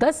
10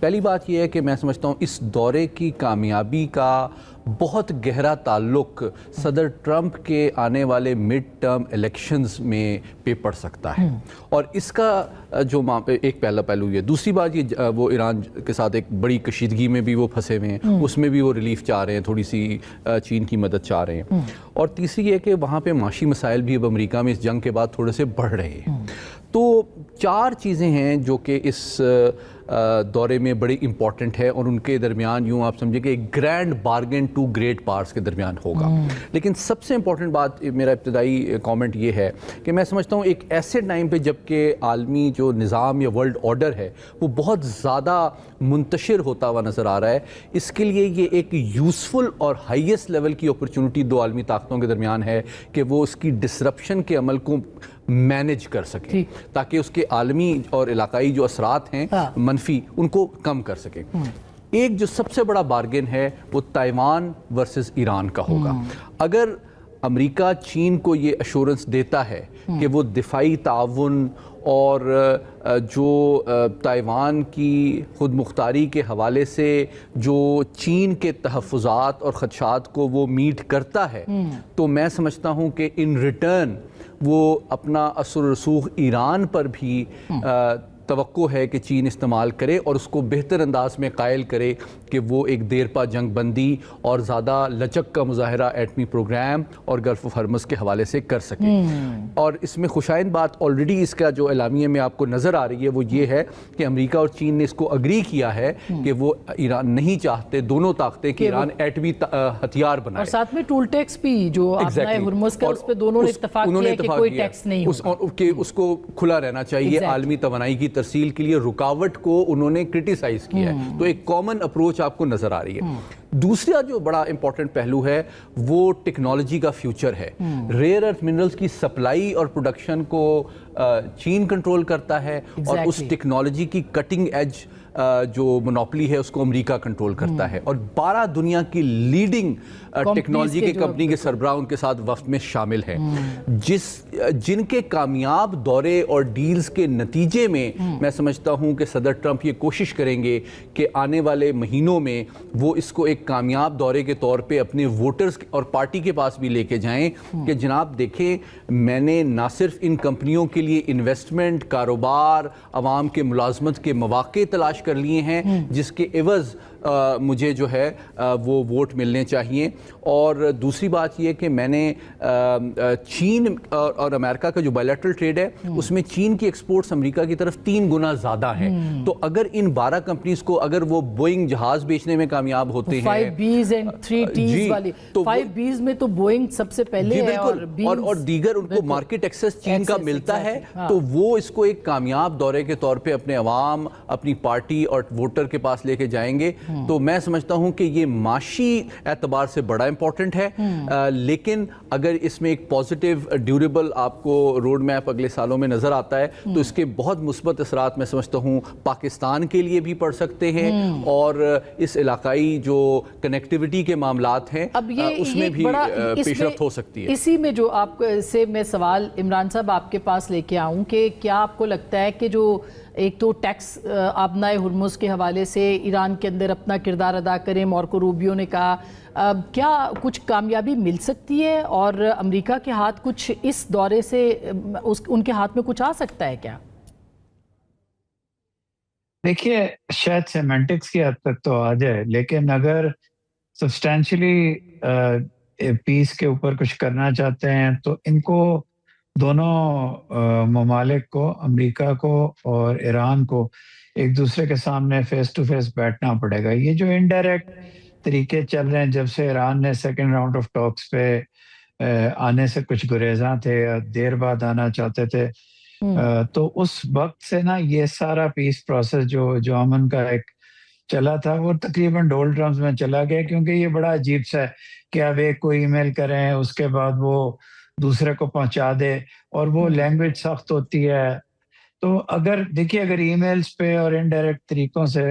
پہلی بات یہ ہے کہ میں سمجھتا ہوں اس دورے کی کامیابی کا بہت گہرا تعلق صدر ٹرمپ کے آنے والے مڈ ٹرم الیکشنز میں پہ پڑ سکتا ہے, اور اس کا جو ایک پہلا پہلو یہ. دوسری بات یہ وہ ایران کے ساتھ ایک بڑی کشیدگی میں بھی وہ پھنسے ہوئے ہیں, اس میں بھی وہ ریلیف چاہ رہے ہیں, تھوڑی سی چین کی مدد چاہ رہے ہیں. اور تیسری یہ کہ وہاں پہ معاشی مسائل بھی اب امریکہ میں اس جنگ کے بعد تھوڑے سے بڑھ رہے ہیں. تو چار چیزیں ہیں جو کہ اس دورے میں بڑی امپورٹنٹ ہے, اور ان کے درمیان یوں آپ سمجھیں کہ ایک گرینڈ بارگن ٹو گریٹ پارٹس کے درمیان ہوگا. لیکن سب سے امپورٹنٹ بات میرا ابتدائی کامنٹ یہ ہے کہ میں سمجھتا ہوں ایک ایسے ٹائم پہ جب کہ عالمی جو نظام یا ورلڈ آرڈر ہے وہ بہت زیادہ منتشر ہوتا ہوا نظر آ رہا ہے, اس کے لیے یہ ایک یوزفل اور ہائیسٹ لیول کی اپرچونٹی دو عالمی طاقتوں کے درمیان ہے کہ وہ اس کی ڈسرپشن کے عمل کو مینج کر سکیں, تاکہ اس کے عالمی اور علاقائی جو اثرات ہیں منفی ان کو کم kar سکیں. ایک جو سب سے بڑا بارگن ہے وہ تائیوان ورسز ایران کا ہوگا. اگر امریکہ چین کو یہ ایشورنس دیتا ہے کہ وہ دفاعی تعاون اور جو تائیوان کی خود مختاری کے حوالے سے جو چین کے تحفظات اور خدشات کو وہ میٹ کرتا ہے, تو میں سمجھتا ہوں کہ ان ریٹرن وہ اپنا اثر و رسوخ ایران پر بھی توقع ہے کہ چین استعمال کرے, اور اس کو بہتر انداز میں قائل کرے کہ وہ ایک دیر پا جنگ بندی اور زیادہ لچک کا مظاہرہ ایٹمی پروگرام اور گلف آف ہرمز کے حوالے سے کر سکے. اور اس میں خوشائند بات آلریڈی اس کا جو اعلامیے میں آپ کو نظر آ رہی ہے وہ یہ ہے کہ امریکہ اور چین نے اس کو اگری کیا ہے کہ وہ ایران نہیں چاہتے, دونوں طاقتیں, کہ ایران ایٹمی ہتھیار بنائے, اور ساتھ میں ٹول ٹیکس بھی جو آبنائے ہرمز کا اس پہ دونوں نے اتفاق کیا کہ کوئی ٹیکس نہیں ہوگا, کہ اس کو کھلا رہنا چاہیے. عالمی توانائی کی ترسیل کے لیے رکاوٹ کو انہوں نے کرٹیسائز کیا ہے, تو ایک کامن اپروچ آپ کو نظر آ رہی ہے. دوسرا جو بڑا امپورٹنٹ پہلو ہے وہ ٹیکنالوجی کا فیوچر ہے. ریئر ارتھ منرلز کی سپلائی اور پروڈکشن کو چین کنٹرول کرتا ہے, اور اس ٹیکنالوجی کی کٹنگ ایج جو مونوپلی ہے اس کو امریکہ کنٹرول کرتا ہے, اور 12 دنیا کی لیڈنگ ٹیکنالوجی کے کمپنی کے سربراہ ان کے ساتھ وفد میں شامل ہیں, جن کے کامیاب دورے اور ڈیلز کے نتیجے میں میں سمجھتا ہوں کہ صدر ٹرمپ یہ کوشش کریں گے کہ آنے والے مہینوں میں وہ اس کو ایک کامیاب دورے کے طور پہ اپنے ووٹرز اور پارٹی کے پاس بھی لے کے جائیں کہ جناب دیکھیں, میں نے نہ صرف ان کمپنیوں کے لیے انویسٹمنٹ, کاروبار, عوام کے ملازمت کے مواقع تلاش کر لیے ہیں جس کے عوض مجھے جو ہے وہ ووٹ ملنے چاہیے. اور دوسری بات یہ کہ میں نے چین اور امریکہ کا جو بائیلیٹرل ٹریڈ ہے اس میں چین کی ایکسپورٹس امریکہ کی طرف 3 گنا زیادہ ہیں. تو اگر ان 12 کمپنیز کو اگر وہ بوئنگ جہاز بیچنے میں کامیاب ہوتے ہیں, 5Bs and 3Ts والی 5Bs میں تو بوئنگ سب سے پہلے ہے, اور دیگر ان کو مارکیٹ ایکسس چین کا ملتا ہے, تو وہ اس کو ایک کامیاب دورے کے طور پہ اپنے عوام, اپنی پارٹی اور ووٹر کے پاس لے کے جائیں گے. تو میں سمجھتا ہوں کہ یہ معاشی اعتبار سے بڑا امپورٹنٹ ہے, لیکن اگر اس میں ایک پازیٹیو ڈیوریبل آپ کو روڈ میپ اگلے سالوں میں نظر آتا ہے تو اس کے بہت مثبت اثرات میں سمجھتا ہوں پاکستان کے لیے بھی پڑ سکتے ہیں, اور اس علاقائی جو کنیکٹیوٹی کے معاملات ہیں اس میں بھی پیش رفت ہو سکتی ہے. اسی میں جو آپ سے میں سوال عمران صاحب آپ کے پاس لے کے آؤں کہ کیا آپ کو لگتا ہے کہ جو ایک تو ٹیکس آبنائے ہرمز کے حوالے سے ایران کے اندر اپنا کردار ادا کریں, مارکو روبیو نے کہا, کیا کچھ کامیابی مل سکتی ہے اور امریکہ کے ہاتھ کچھ اس دورے سے ان کے ہاتھ میں کچھ آ سکتا ہے کیا؟ دیکھیے شاید سیمنٹکس کی حد تک تو آ جائے, لیکن اگر سبسٹینشلی پیس کے اوپر کچھ کرنا چاہتے ہیں تو ان کو دونوں ممالک کو, امریکہ کو اور ایران کو, ایک دوسرے کے سامنے فیس ٹو فیس بیٹھنا پڑے گا. یہ جو انڈائریکٹ طریقے چل رہے ہیں, جب سے ایران نے سیکنڈ راؤنڈ آف ٹاکس پہ آنے سے کچھ گریزاں تھے, دیر بعد آنا چاہتے تھے, تو اس وقت سے نا یہ سارا پیس پروسیس جو امن کا ایک چلا تھا وہ تقریباً ڈول ڈرمز میں چلا گیا, کیونکہ یہ بڑا عجیب سا ہے کہ اب ایک کو ای میل کریں, اس کے بعد وہ دوسرے کو پہنچا دے, اور وہ لینگویج سخت ہوتی ہے. تو اگر دیکھیے اگر ای میلز پہ اور انڈائریکٹ طریقوں سے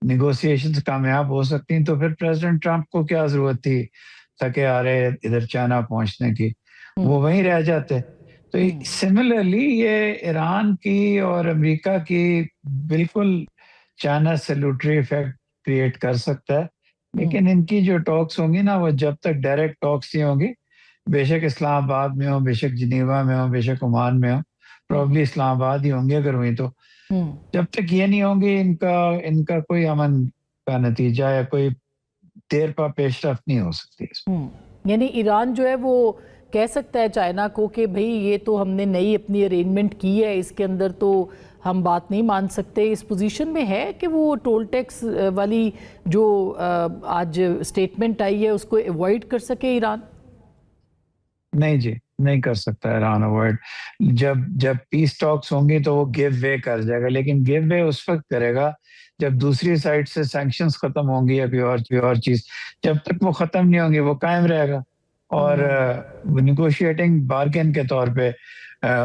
نیگوسیشنز کامیاب ہو سکتی ہیں تو پھر پریزیڈنٹ ٹرمپ کو کیا ضرورت تھی تھکے آ رہے ادھر چائنا پہنچنے کی, وہ وہیں رہ جاتے. تو سملرلی یہ ایران کی اور امریکہ کی بالکل چائنا سیلوٹری افیکٹ کریٹ کر سکتا ہے، لیکن ان کی جو ٹاکس ہوں گی نا، وہ جب تک ڈائریکٹ ٹاکس نہیں ہوں گی، بے شک اسلام آباد میں ہو، بے شک جنیوا میں ہو، بے شک عمان میں ہو، پروبلی اسلام آباد ہی ہوں گے اگر ہوئی تو، جب تک یہ نہیں ہوں گی ان کا کوئی امن کا نتیجہ یا کوئی دیر پا پیش رفت نہیں ہو سکتی۔ یعنی ایران جو ہے وہ کہہ سکتا ہے چائنا کو کہ بھئی یہ تو ہم نے نئی اپنی ارینجمنٹ کی ہے، اس کے اندر تو ہم بات نہیں مان سکتے، اس پوزیشن میں ہے کہ وہ ٹول ٹیکس والی جو آج سٹیٹمنٹ آئی ہے اس کو ایوائڈ کر سکے ایران؟ نہیں جی، نہیں کر سکتا ایران اوائڈ۔ جب پیس ٹاکس ہوں گی تو وہ گیو وے کر جائے گا، لیکن گیو وے اس وقت کرے گا جب دوسری سائڈ سے سینکشنز ختم ہوں گی یا کوئی اور چیز، جب تک وہ ختم نہیں ہوں گی وہ قائم رہے گا اور نیگوشیٹنگ بارگین کے طور پہ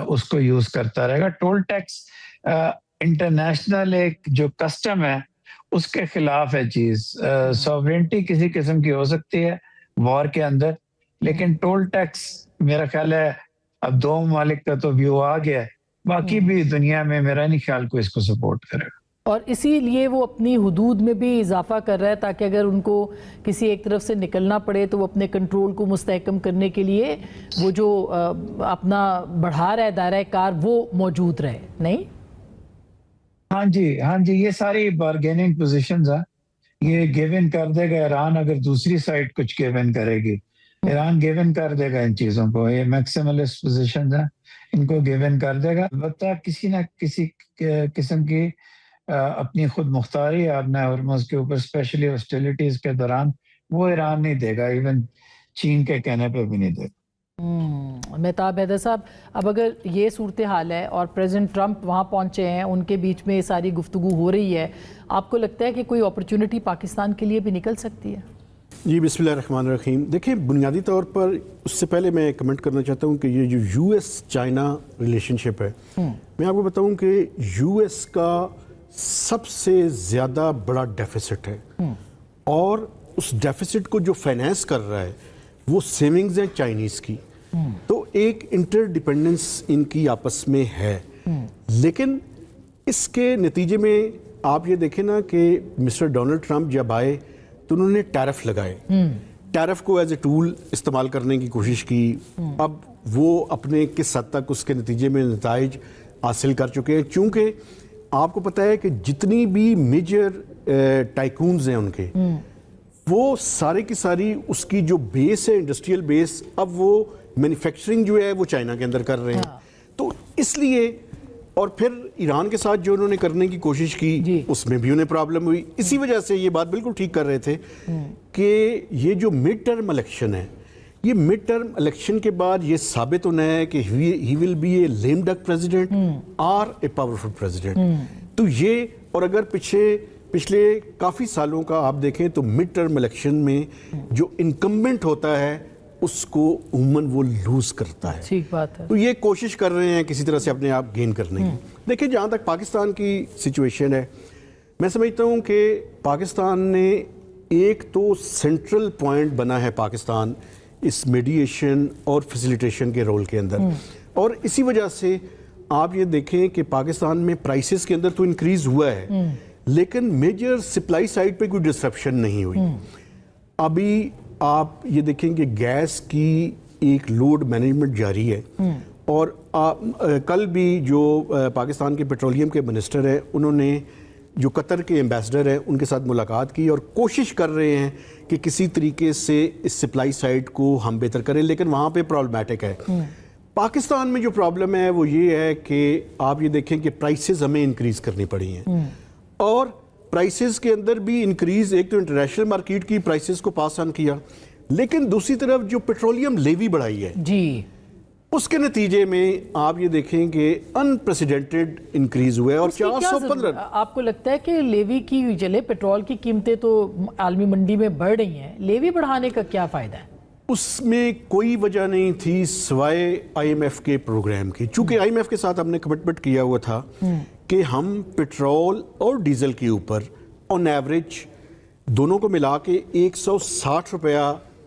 اس کو یوز کرتا رہے گا۔ ٹول ٹیکس انٹرنیشنل ایک جو کسٹم ہے اس کے خلاف ہے چیز۔ سوورنٹی کسی قسم کی ہو سکتی ہے وار کے اندر، لیکن ٹول ٹیکس میرا خیال ہے اب دو ممالک کا تو ویو آ گیا ہے، باقی بھی دنیا میں میرا نہیں خیال کو اس کو سپورٹ کرے گا، اور اسی لیے وہ اپنی حدود میں بھی اضافہ کر رہا ہے تاکہ اگر ان کو کسی ایک طرف سے نکلنا پڑے تو وہ اپنے کنٹرول کو مستحکم کرنے کے لیے وہ جو اپنا بڑھا رہا ہے دائرہ کار وہ موجود رہے، نہیں؟ ہاں جی، یہ ساری بارگیننگ پوزیشنز ہیں، یہ گیو ان کر دے گا ایران اگر دوسری سائڈ کچھ گیو ان کرے گی، ایران گیو ان کر دے گا ان چیزوں کو، یہ میکسیملسٹ پوزیشنز ہیں، ان کو گیو ان کر دے گا۔ البتہ کسی نہ کسی قسم کی اپنی خود مختاری آبنا ہرمز کے اوپر اسپیشلی ہاسٹیلیٹیز کے دوران وہ ایران نہیں دے گا، ایون چین کے کہنے پہ بھی نہیں دے گا۔ مہتاب حیدر صاحب، اب اگر یہ صورتحال ہے اور پریزیڈنٹ ٹرمپ وہاں پہنچے ہیں، ان کے بیچ میں ساری گفتگو ہو رہی ہے، آپ کو لگتا ہے کہ کوئی اپرچونٹی پاکستان کے لیے بھی نکل سکتی ہے؟ جی بسم اللہ الرحمن الرحیم۔ دیکھیں، بنیادی طور پر اس سے پہلے میں کمنٹ کرنا چاہتا ہوں کہ یہ جو یو ایس چائنا ریلیشن شپ ہے، میں آپ کو بتاؤں کہ یو ایس کا سب سے زیادہ بڑا ڈیفیسٹ ہے، اور اس ڈیفیسٹ کو جو فائنینس کر رہا ہے وہ سیونگز ہیں چائنیز کی، تو ایک انٹر ڈیپینڈنس ان کی آپس میں ہے۔ لیکن اس کے نتیجے میں آپ یہ دیکھیں نا کہ مسٹر ڈونلڈ ٹرمپ جب آئے تو انہوں نے ٹیرف لگائے، ٹیرف کو ایز اے ٹول استعمال کرنے کی کوشش کی۔ اب وہ اپنے کس حد تک اس کے نتیجے میں نتائج حاصل کر چکے ہیں، چونکہ آپ کو پتہ ہے کہ جتنی بھی میجر ٹائکونز ہیں ان کے، وہ سارے کی ساری اس کی جو بیس ہے انڈسٹریل بیس، اب وہ مینوفیکچرنگ جو ہے وہ چائنا کے اندر کر رہے ہیں، تو اس لیے اور پھر ایران کے ساتھ جو انہوں نے کرنے کی کوشش کی اس میں بھی انہیں پرابلم ہوئی۔ اسی وجہ سے یہ بات بالکل ٹھیک کر رہے تھے کہ یہ جو مڈ ٹرم الیکشن ہے، یہ مڈ ٹرم الیکشن کے بعد یہ ثابت ہونا ہے کہ ہی ول بی اے لیم ڈک پریزیڈنٹ اور اے پاورفل پریزیڈنٹ۔ تو یہ، اور اگر پچھلے کافی سالوں کا آپ دیکھیں تو مڈ ٹرم الیکشن میں جو انکمبنٹ ہوتا ہے اس کو عموماً وہ لوز کرتا ہے، ٹھیک بات ہے، تو یہ کوشش کر رہے ہیں کسی طرح سے اپنے آپ گین کرنے کی۔ دیکھیں، جہاں تک پاکستان کی سچویشن ہے، میں سمجھتا ہوں کہ پاکستان نے ایک تو سینٹرل پوائنٹ بنا ہے پاکستان اس میڈیشن اور فیسیلیٹیشن کے رول کے اندر، اور اسی وجہ سے آپ یہ دیکھیں کہ پاکستان میں پرائسز کے اندر تو انکریز ہوا ہے، لیکن میجر سپلائی سائڈ پہ کوئی ڈسرپشن نہیں ہوئی۔ ابھی آپ یہ دیکھیں کہ گیس کی ایک لوڈ مینجمنٹ جاری ہے، اور کل بھی جو پاکستان کے پیٹرولیم کے منسٹر ہیں انہوں نے جو قطر کے ایمبیسڈر ہیں ان کے ساتھ ملاقات کی اور کوشش کر رہے ہیں کہ کسی طریقے سے اس سپلائی سائڈ کو ہم بہتر کریں، لیکن وہاں پہ پرابلمیٹک ہے۔ پاکستان میں جو پرابلم ہے وہ یہ ہے کہ آپ یہ دیکھیں کہ پرائسز ہمیں انکریز کرنی پڑی ہیں، اور پرائسز کے اندر بھی انکریز، ایک تو انٹرنیشنل مارکیٹ کی پرائسز کو پاس آن کیا، لیکن دوسری طرف جو پیٹرولیم لیوی بڑھائی ہے جی، اس کے نتیجے میں آپ یہ دیکھیں کہ انپریسیڈنٹڈ انکریز ہوئے، اور 415۔ آپ کو لگتا ہے کہ لیوی کی چلے پیٹرول کی قیمتیں تو عالمی منڈی میں بڑھ رہی ہیں، لیوی بڑھانے کا کیا فائدہ ہے؟ اس میں کوئی وجہ نہیں تھی سوائے آئی ایم ایف کے پروگرام کی، چونکہ آئی ایم ایف کے ساتھ ہم نے کمٹمنٹ کیا ہوا تھا کہ ہم پیٹرول اور ڈیزل کے اوپر آن ایوریج دونوں کو ملا کے 160 روپیہ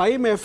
IMF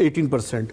18%,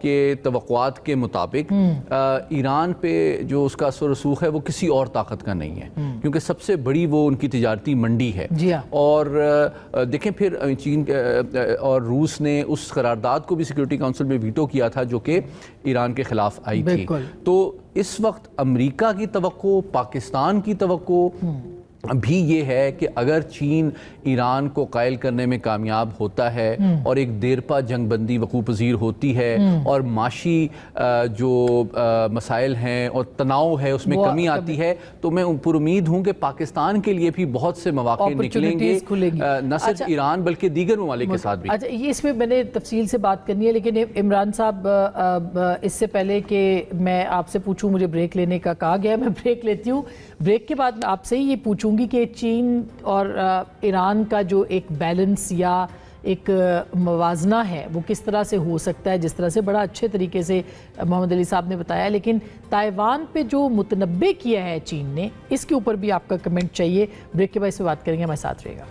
کے توقعات کے مطابق ایران پہ جو اس کا اثر و رسوخ ہے وہ کسی اور طاقت کا نہیں ہے، کیونکہ سب سے بڑی وہ ان کی تجارتی منڈی ہے۔ اور دیکھیں پھر چین اور روس نے اس قرارداد کو بھی سیکورٹی کونسل میں ویٹو کیا تھا جو کہ ایران کے خلاف آئی تھی۔ تو اس وقت امریکہ کی توقع، پاکستان کی توقع بھی یہ ہے کہ اگر چین ایران کو قائل کرنے میں کامیاب ہوتا ہے اور ایک دیرپا جنگ بندی وقوع پذیر ہوتی ہے اور معاشی جو مسائل ہیں اور تناؤ ہے اس میں کمی آتی ہے، تو میں پر امید ہوں کہ پاکستان کے لیے بھی بہت سے مواقع نکلیں گے، نہ صرف ایران بلکہ دیگر ممالک کے ساتھ بھی۔ اچھا، یہ اس میں میں نے تفصیل سے بات کرنی ہے، لیکن عمران صاحب اس سے پہلے کہ میں آپ سے پوچھوں، مجھے بریک لینے کا کہا گیا ہے، میں بریک لیتی ہوں۔ بریک کے بعد میں آپ سے یہ پوچھوں گی کہ چین اور ایران کا جو ایک بیلنس یا ایک موازنہ ہے وہ کس طرح سے ہو سکتا ہے، جس طرح سے بڑا اچھے طریقے سے محمد علی صاحب نے بتایا، لیکن تائیوان پہ جو متنبع کیا ہے چین نے، اس کے اوپر بھی آپ کا کمنٹ چاہیے۔ بریک کے بعد اس پہ بات کریں گے، ہمارے ساتھ رہے گا۔